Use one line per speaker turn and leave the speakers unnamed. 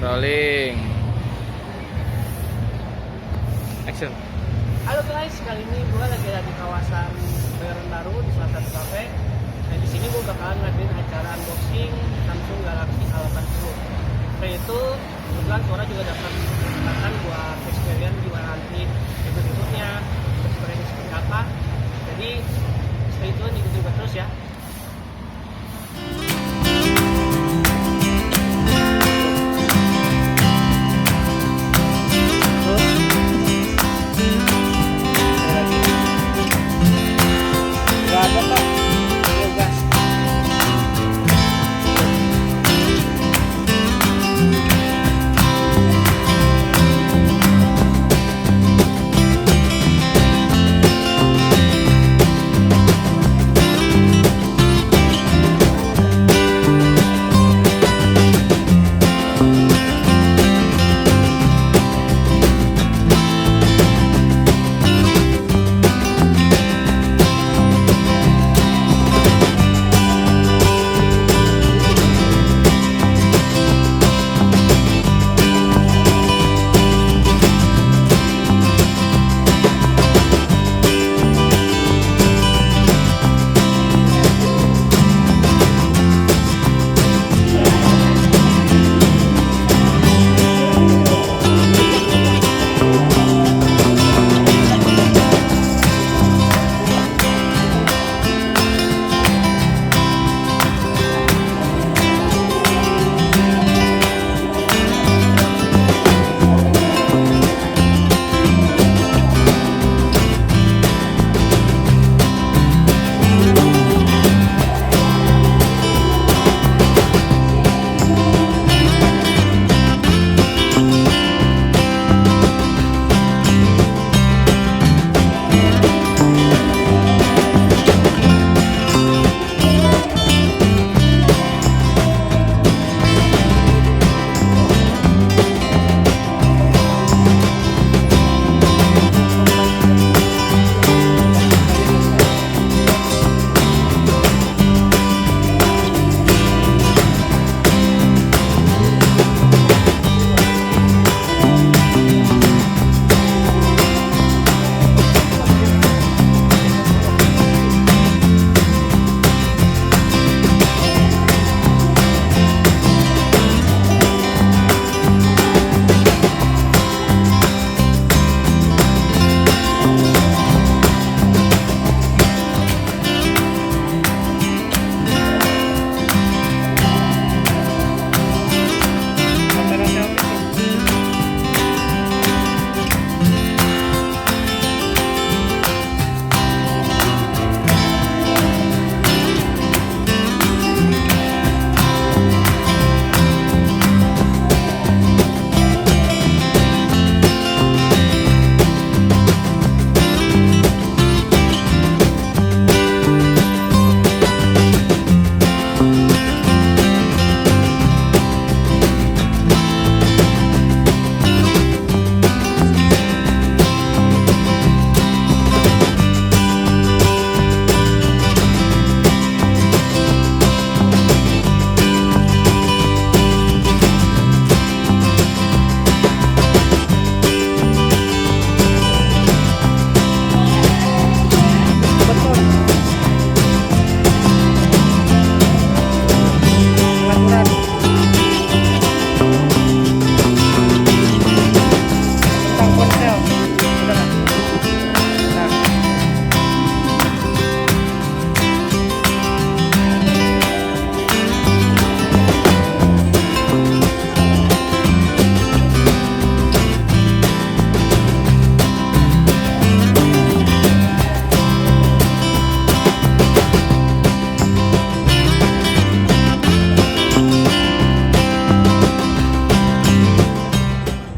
Rolling. Action.
Halo guys, kali ini gue lagi ada di kawasan Bayaran Baru di salah satu kafe. Dan di sini gue bakalan ngadain acara unboxing Samsung Galaxy A80. Setelah itu, kebetulan suara juga dapat kesempatan buat experience gimana nanti berikutnya, experience seperti apa. Jadi stay tune, ikutin gue terus ya.